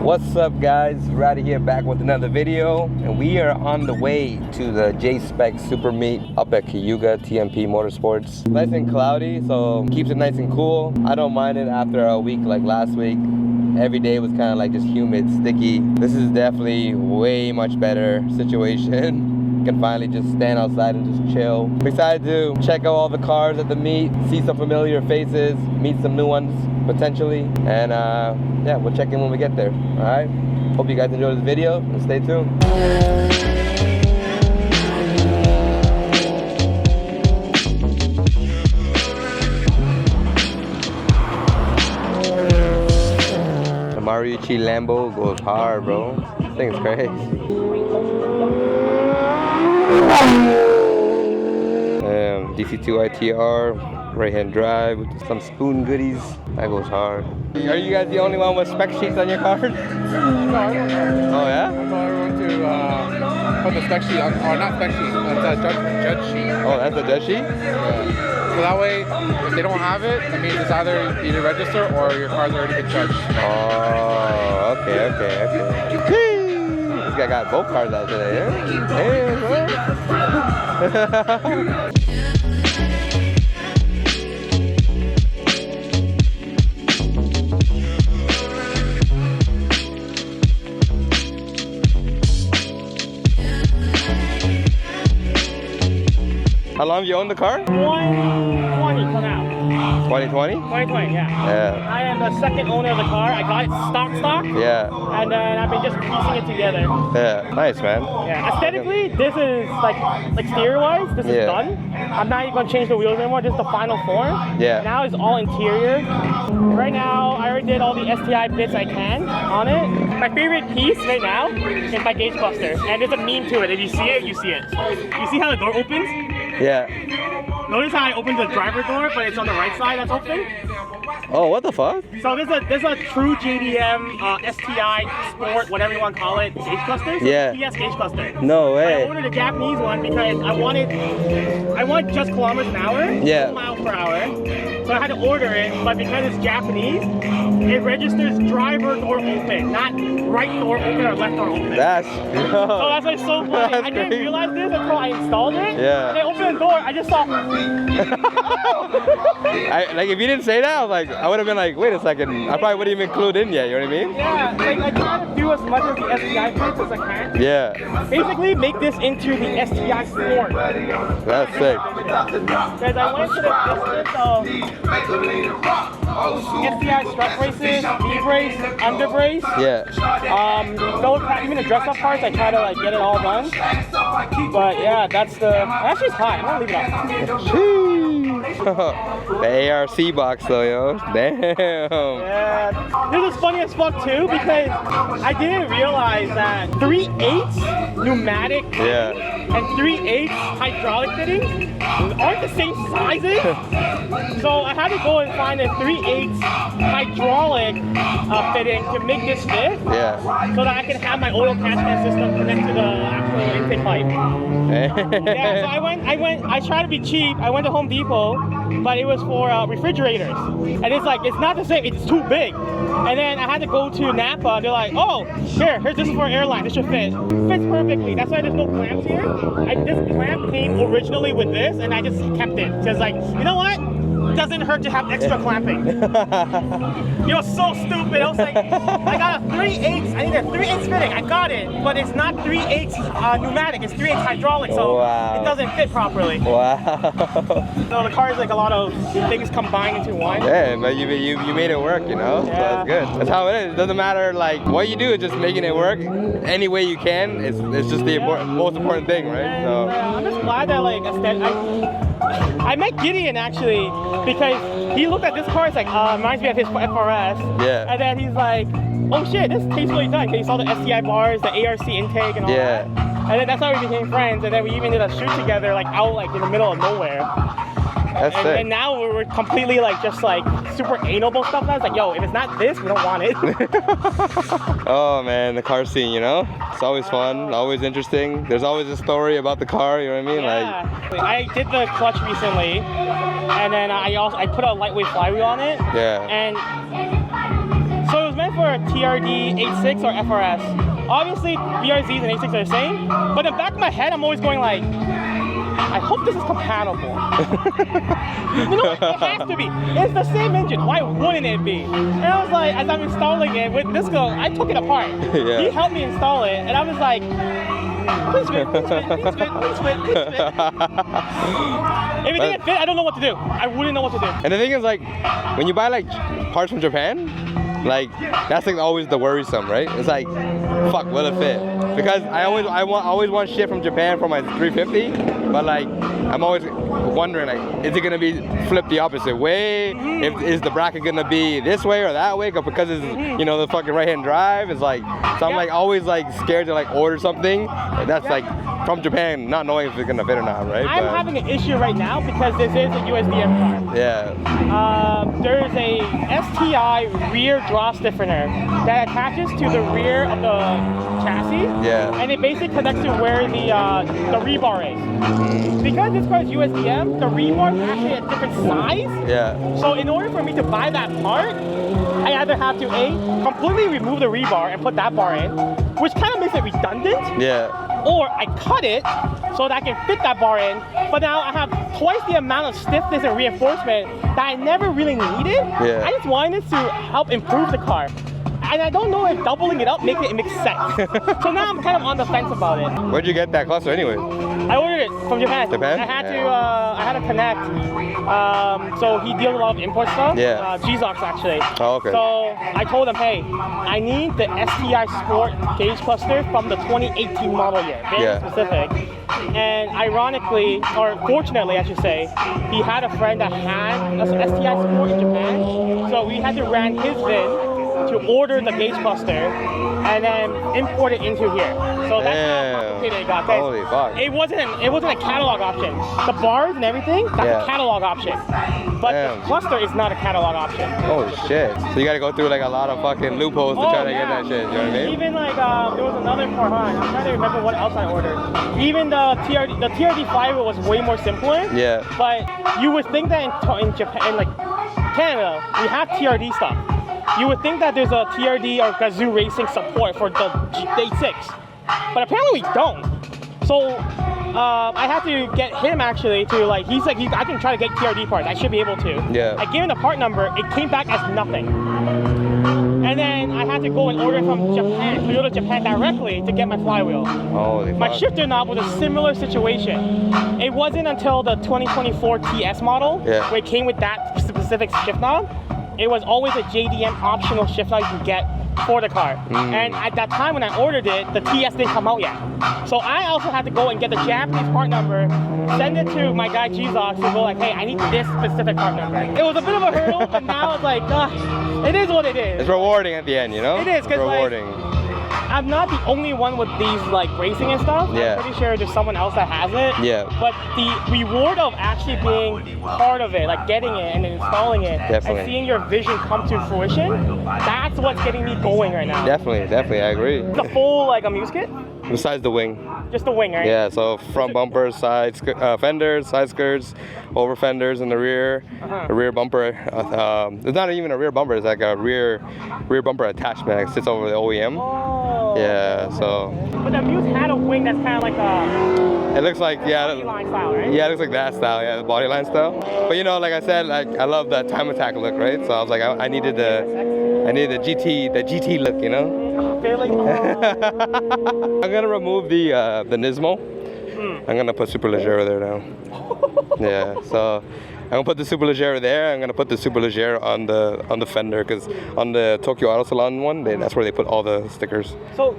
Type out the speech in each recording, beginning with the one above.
What's up, guys? Roddy here, back with another video, and we are on the way to the J-Spec Super Meet up at Cayuga TMP Motorsports. Nice and cloudy, so keeps it nice and cool. I don't mind it after a week like last week. Every day was kind of like just humid, sticky. This is definitely way much better situation. Can finally just stand outside and just chill. I'm excited to check out all the cars at the meet, see some familiar faces, meet some new ones potentially, and yeah, we'll check in when we get there. All right. Hope you guys enjoyed this video and stay tuned. The Mariucci Lambo goes hard, bro. This thing's crazy. DC2 ITR, right-hand drive with some spoon goodies. That goes hard. Are you guys the only one with spec sheets on your car? No, I don't know. Oh yeah? I told everyone to put the spec sheet on, or not spec sheet, it's a judge sheet. Oh, that's the judge sheet? Yeah. So that way, if they don't have it, that means it's either you need to register or your car's already been judged. Oh, okay. This guy got both cars out today, yeah? Hey, bro. How long have you owned the car? 2020 for now. 2020? 2020, yeah. Yeah. I am the second owner of the car. I got it stock. Yeah. And then I've been just piecing it together. Yeah. Nice, man. Yeah. Aesthetically, this is like exterior-wise, this is done. I'm not even gonna change the wheels anymore. This is the final form. Yeah. Now it's all interior. Right now, I already did all the STI bits I can on it. My favorite piece right now is my gauge cluster. And there's a meme to it. If you see it, you see it. You see how the door opens? Yeah. Notice how I opened the driver door, but it's on the right side that's open? Oh, what the fuck? So there's a true JDM, STI, Sport, whatever you want to call it, gauge cluster? So Yeah. PS gauge cluster. No way. I ordered a Japanese one because I want just kilometers an hour, Yeah. 2 miles per hour. So I had to order it, but because it's Japanese, it registers driver door open, not right door open or left door open. That's... So that's like so funny. That's I didn't crazy. realize this until I installed it. Yeah. And I opened the door, I just saw... Like if you didn't say that, I was like, I would have been like, wait a second, I probably wouldn't even include in yet, you know what I mean? Yeah, like I try to do as much of the STI bits as I can. Yeah. Basically, make this into the STI Sport. That's sick. Because I went to the distance of STI strut braces, V-brace, under brace. Yeah. Even the dress-up parts, I try to like get it all done. But yeah, that's the... Actually, it's hot. I'm gonna leave it up. The ARC box though, yo. Damn. Yeah. This is funny as fuck too because I didn't realize that 3/8 pneumatic and 3/8 hydraulic fittings aren't the same sizes. So I had to go and find a 3/8 hydraulic fitting to make this fit. Yeah. So that I can have my oil attachment system connect to the actual intake pipe. Yeah, so I tried to be cheap. I went to Home Depot, but it was for refrigerators. And it's like, it's not the same, it's too big. And then I had to go to Napa, and they're like, oh, here's this is for airline, this should fit. Fits perfectly, that's why there's no clamps here. This clamp came originally with this, and I just kept it. Just like, you know what? Doesn't hurt to have extra clamping. It was so stupid. I was like, I got a 3/8. I need a 3/8 fitting. I got it, but it's not 3/8 pneumatic. It's 3/8 hydraulic, so it doesn't fit properly. Wow. So the car is like a lot of things combined into one. Yeah, but you made it work, you know? Yeah. So that's good. That's how it is. It doesn't matter like what you do, it's just making it work any way you can. It's just the most important thing, right? And, So I'm just glad that like I met Gideon actually because he looked at this car. It's like reminds me of his FRS. Yeah. And then he's like, oh shit, this tastefully done. Cause he saw the STI bars, the ARC intake, and all that. And then that's how we became friends. And then we even did a shoot together, like out like in the middle of nowhere. That's sick. And now we're completely like just like super anal stuff. Now it's like, yo, if it's not this, we don't want it. Oh man, the car scene, you know? It's always fun, always interesting. There's always a story about the car, you know what I mean? Yeah. Like, I did the clutch recently, and then I put a lightweight flywheel on it. Yeah. And so it was meant for a TRD 86 or FRS. Obviously, BRZs and 86 are the same, but in the back of my head, I'm always going like, I hope this is compatible. You know what? It has to be. It's the same engine. Why wouldn't it be? And I was like, as I'm installing it with this girl, I took it apart. Yeah. He helped me install it, and I was like, please fit, please fit, please fit, please fit, please fit. If it didn't fit, I don't know what to do. I wouldn't know what to do. And the thing is, like, when you buy like parts from Japan, like that's like always the worrisome, right? It's like, fuck, will it fit? Because I always want shit from Japan for my 350, but like I'm always wondering, like, is it gonna be flipped the opposite way? Is the bracket gonna be this way or that way? Because it's, you know, the fucking right-hand drive is like, so I'm like always like scared to like order something that's like from Japan, not knowing if it's gonna fit or not, right? I'm having an issue right now because this is a USDM car. Yeah. There is a STI rear draw stiffener that attaches to the rear of the chassis. Yeah. And it basically connects to where the rebar is. Because this car is USDM, the rebar is actually a different size. Yeah. So in order for me to buy that part, I either have to A, completely remove the rebar and put that bar in, which kind of makes it redundant. Yeah. Or I cut it so that I can fit that bar in, but now I have twice the amount of stiffness and reinforcement that I never really needed. Yeah. I just wanted to help improve the car. And I don't know if doubling it up makes it make sense. So now I'm kind of on the fence about it. Where'd you get that cluster anyway? I ordered it from Japan. Japan? I had to connect. So he deals a lot of import stuff. Yeah. G-Zox actually. Oh, okay. So I told him, hey, I need the STI Sport gauge cluster from the 2018 model year. Very specific. And ironically, or fortunately I should say, he had a friend that had an STI Sport in Japan. So we had to run his VIN to order the gauge cluster and then import it into here. So that's how complicated it got. Holy fuck. It wasn't a catalog option. The bars and everything, that's a catalog option. But the cluster is not a catalog option. Oh shit. So you gotta go through like a lot of fucking loopholes to try to get that shit, you know what I mean? Even like, there was another part, I'm trying to remember what else I ordered. Even the TRD5 was way more simpler. Yeah. But you would think that in Japan, like Canada, we have TRD stuff. You would think that there's a TRD or Gazoo Racing support for the Day6, but apparently we don't. So I had to get him actually to like, he's like, I can try to get TRD parts, I should be able to. Yeah. I gave him the part number, it came back as nothing. And then I had to go and order from Japan, Toyota Japan directly to get my flywheel. Holy fuck. My shifter knob was a similar situation. It wasn't until the 2024 TS model where it came with that specific shift knob. It was always a JDM optional shift knob you can get for the car. And at that time when I ordered it, the TS didn't come out yet. So I also had to go and get the Japanese part number, send it to my guy G-Zox to go like, hey, I need this specific part number. It was a bit of a hurdle, but now it's like, it is what it is. It's rewarding at the end, you know? It is, because rewarding. Like, I'm not the only one with these like racing and stuff. Yeah. I'm pretty sure there's someone else that has it. Yeah. But the reward of actually being part of it, like getting it and then installing it, and seeing your vision come to fruition, that's what's getting me going right now. Definitely, I agree. The full like Amuse kit? Besides the wing. Just the wing, right? Yeah, so front bumpers, side fenders, side skirts, over fenders in the rear, a rear bumper. It's not even a rear bumper, it's like a rear bumper attachment that sits over the OEM. Oh. Yeah, so. But the Muse had a wing that's kind of like a. It looks like, bodyline style, right? Yeah, it looks like that style, the bodyline style. But you know, like I said, like I love that time attack look, right? So I was like, I needed the GT look, you know? I'm gonna remove the Nismo. I'm gonna put Superleggera there now. Yeah, so I'm gonna put the Superleggera there. I'm gonna put the Superleggera on the fender, because on the Tokyo Auto Salon one, that's where they put all the stickers. So,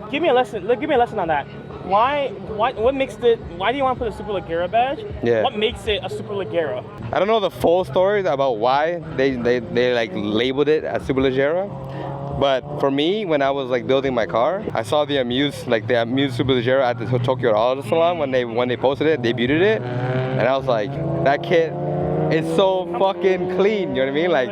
give me a lesson on that. Why do you want to put a Superleggera badge? Yeah. What makes it a Superleggera? I don't know the full story about why they like labeled it as Superleggera. But for me, when I was like building my car, I saw the Amuse Superleggera at the Tokyo Auto Salon when they posted it, debuted it, and I was like, that kit is so fucking clean. You know what I mean? Like,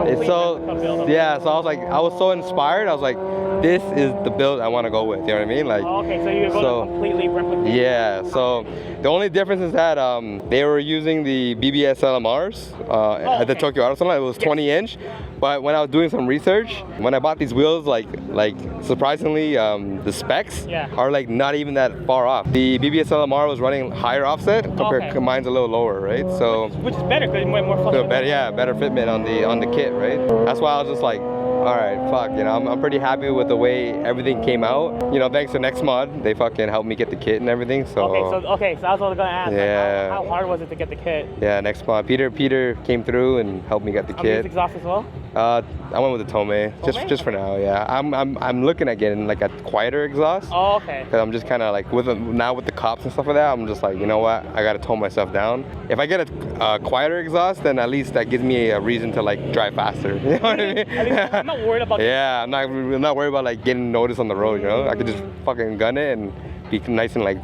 it's so, yeah. So I was so inspired. I was like, this is the build I want to go with. You know what I mean? Like, okay, so you're going to completely replicate. Yeah. So the only difference is that they were using the BBS LMRs at the Tokyo Auto Salon. It was 20-inch. But when I was doing some research, when I bought these wheels, like surprisingly, the specs are like not even that far off. The BBS LMR was running higher offset compared to mine's a little lower, right? So which is better because it's more flexible. Better fitment on the kit, right? That's why I was just like, all right, fuck, you know, I'm pretty happy with the way everything came out. You know, thanks to NextMod, they fucking helped me get the kit and everything. So okay, so I was gonna ask. Yeah. Like, how hard was it to get the kit? Yeah, NextMod. Peter came through and helped me get the kit. Exhaust as well? I went with the Tomei, just for now. Yeah, I'm looking at getting like a quieter exhaust. Oh, okay. Because I'm just kind of like now with the cops and stuff like that, I'm just like, you know what, I gotta tone myself down. If I get a quieter exhaust, then at least that gives me a reason to like drive faster. You know what I mean? I'm not worried about. Yeah, I'm not worried about like getting noticed on the road. You know, I could just fucking gun it and be nice and like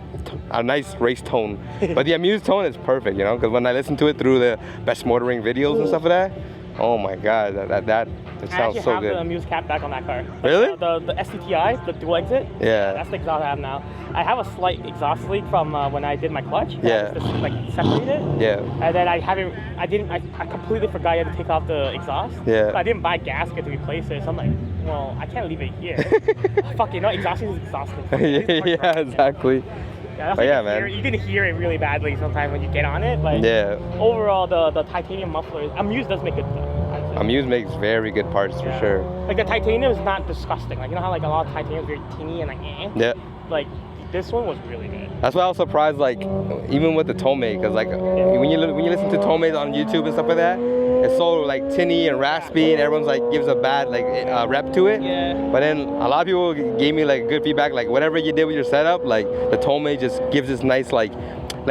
a nice race tone. But the Amuse tone is perfect, you know, because when I listen to it through the best motoring videos and stuff like that, oh my god, that it sounds so good. I actually have the Amuse cap back on that car. Really? The STTI, the dual exit. Yeah. That's the exhaust I have now. I have a slight exhaust leak from when I did my clutch. Yeah. I just like separated it. Yeah. And then I completely forgot you had to take off the exhaust. Yeah. So I didn't buy a gasket to replace it. So I'm like, well, I can't leave it here. Fuck, you know, exhausting is exhausting. Yeah, exactly. Yeah, but yeah, man. You can hear it really badly sometimes when you get on it, but overall, the titanium mufflers, Amuse does make good stuff. Amuse makes very good parts for sure. Like the titanium is not disgusting. Like, you know how like a lot of titanium is very teeny and like Yeah. Like this one was really good. That's why I was surprised, like even with the Tomei, because like when you listen to Tomeis on YouTube and stuff like that, it's so like tinny and raspy, and everyone's like gives a bad like rep to it. Yeah. But then a lot of people gave me like good feedback, like whatever you did with your setup, like the Tomei just gives this nice like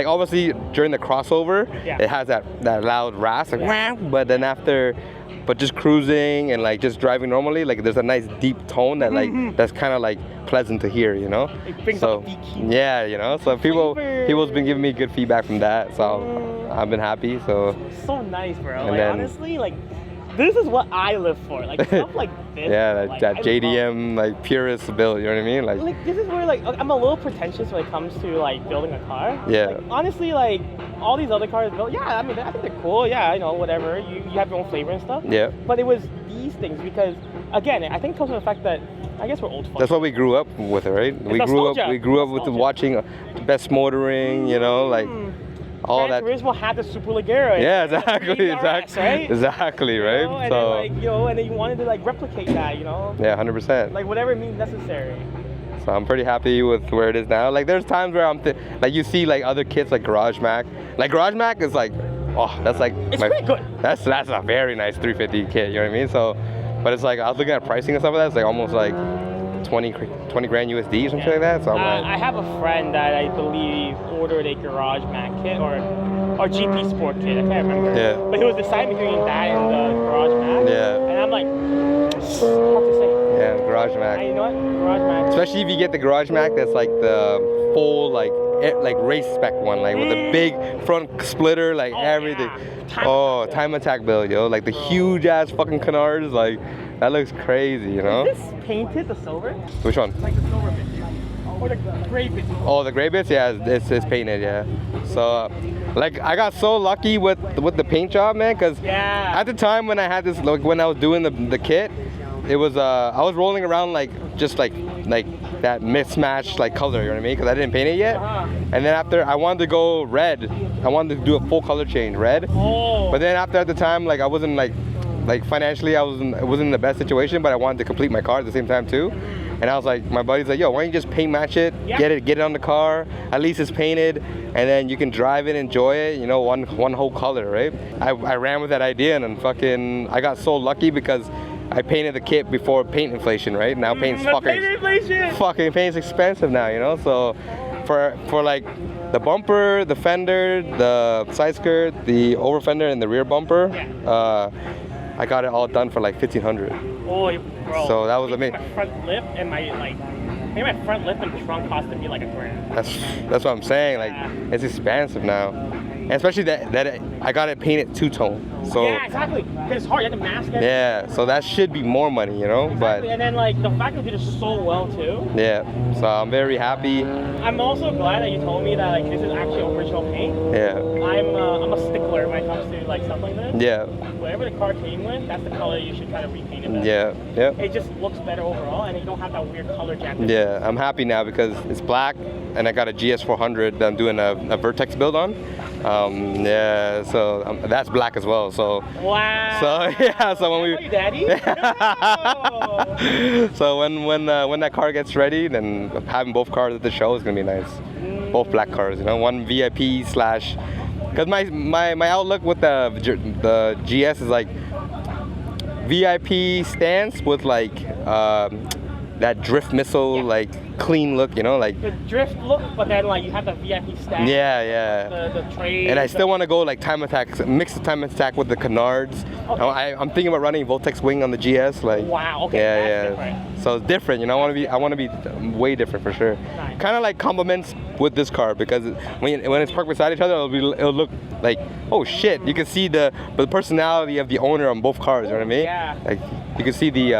obviously during the crossover, it has that loud rasp, like but then after. But just cruising and like just driving normally, like there's a nice deep tone that like that's kind of like pleasant to hear, you know. It brings so up EQ. yeah, you know. So people's been giving me good feedback from that, so I've been happy. So nice, bro. And like then, honestly, like this is what I live for. Like stuff like this. Yeah, like, that JDM like purist build. You know what I mean? Like this is where like I'm a little pretentious when it comes to like building a car. Yeah. Like, honestly, like all these other cars built, I mean I think they're cool. Yeah, you know, whatever. You have your own flavor and stuff. Yeah. But it was these things because again, I think it comes from the fact that I guess we're old folks. That's what we grew up with, right? We grew up with watching the best motoring, you know, like. All that. Gran Turismo had the Super Leggera. Yeah, exactly, right? Exactly, right? You know, and so, then, like, you know, and then you wanted to like replicate that, you know? Yeah, 100%. Like whatever it means necessary. So I'm pretty happy with where it is now. Like there's times where like you see like other kits like Garage Mac. Like Garage Mac is like, oh, that's like it's pretty good. That's a very nice 350 kit. You know what I mean? So, but it's like I was looking at pricing and stuff like that. It's like almost like 20 grand USD or something like that. So I'm like, I have a friend that I believe ordered a Garage Mac kit or GP Sport kit. I can't remember. Yeah. But he was deciding between that and the Garage Mac. Yeah. And I'm like, what to say? Yeah, Garage Mac. You know what? Garage Mac. Especially if you get the Garage Mac that's like the full like race spec one, like with the big front splitter, like everything. Time attack build, yo. Like the huge ass fucking canards, like that looks crazy, you know? Is this painted, the silver? Which one? Like the silver bit. Or the gray bits. Oh, the gray bits? Yeah, it's painted, yeah. So, like, I got so lucky with the paint job, man, because at the time when I had this, like, when I was doing the kit, it was, I was rolling around, like, just, like that mismatched, like, color, you know what I mean? Because I didn't paint it yet. And then after, I wanted to go red. I wanted to do a full color change, red. But then at the time, like, I wasn't, like financially, I wasn't in the best situation, but I wanted to complete my car at the same time, too. And I was like, my buddy's like, yo, why don't you just paint match it, get it on the car, at least it's painted, and then you can drive it, enjoy it, you know, one whole color, right? I ran with that idea, and then fucking, I got so lucky because I painted the kit before paint inflation, right? Now paint's paint's expensive now, you know? So for like the bumper, the fender, the side skirt, the over fender, and the rear bumper, I got it all done for like $1,500. Oh, bro. So that was amazing. My front lip and my front lip and trunk costed me like $1,000. That's what I'm saying. Like it's expensive now. And especially that I got it painted two-tone. So yeah, exactly. Because it's hard. You have to mask it. yeah, so that should be more money, you know. Exactly. But and then like the fact that you did it so well too. yeah, so I'm very happy. I'm also glad that you told me that like this is actually original paint. Yeah. I'm a stickler when it comes to like stuff like this. Yeah. Whatever the car came with, that's the color you should try to repaint it with. Yeah. Yeah. It just looks better overall, and you don't have that weird color jacket. Yeah, I'm happy now because it's black, and I got a GS400 that I'm doing a Vertex build on. Yeah, so that's black as well. So wow. So yeah, so when we you, Daddy. so when that car gets ready, then having both cars at the show is gonna be nice. Both black cars, you know, one VIP slash. Because my outlook with the GS is like VIP stance with like that drift missile like clean look, you know, like the drift look, but then like you have the VIP stack. Yeah. The trade. And I still want to go like time attack, mix the time attack with the canards. Okay. I'm thinking about running Voltex wing on the GS, like. Wow. Okay. Yeah. Different. So it's different, you know. I want to be way different for sure. Nice. Kind of like complements with this car because when it's parked beside each other, it'll look like, oh shit. You can see the personality of the owner on both cars. You know what I mean? Yeah. Like you can see the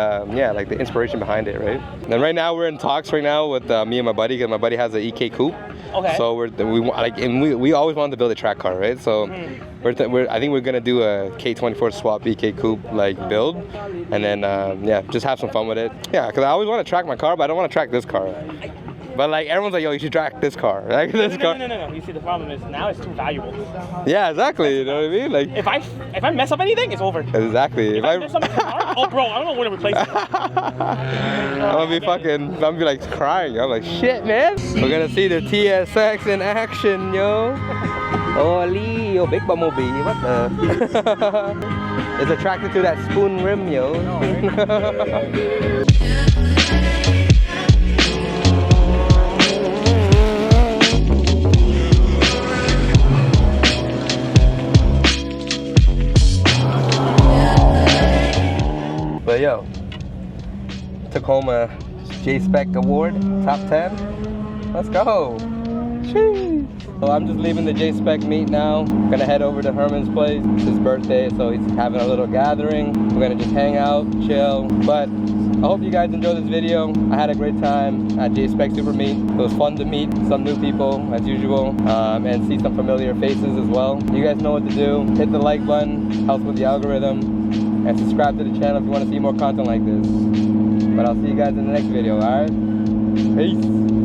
like the inspiration behind it, right? And right now we're in talks right now with me and my buddy because my buddy has an EK coupe. Okay. So we always wanted to build a track car, right? So I think we're gonna do a K24 swap EK coupe like build, and then just have some fun with it. Yeah, because I always want to track my car, but I don't want to track this car. But like everyone's like, yo, you should track this car, right? This car. No. You see, the problem is now it's too valuable. Yeah, exactly. You know what I mean? Like if I mess up anything, it's over. Exactly. If I mess up my car, oh bro, I don't know where to replace it. I'm gonna be like crying. I'm like, shit, man. We're gonna see the TSX in action, yo. Holy, yo, big bumblebee. What the? It's attracted to that spoon rim, yo. But yo, Tacoma J-Spec Award, top 10. Let's go. Jeez. So I'm just leaving the J-Spec meet now. Gonna head over to Herman's place. It's his birthday, so he's having a little gathering. We're gonna just hang out, chill. But I hope you guys enjoyed this video. I had a great time at J-Spec Super Meet. It was fun to meet some new people as usual, and see some familiar faces as well. You guys know what to do. Hit the like button, helps with the algorithm. And subscribe to the channel if you want to see more content like this. But I'll see you guys in the next video, alright? Peace!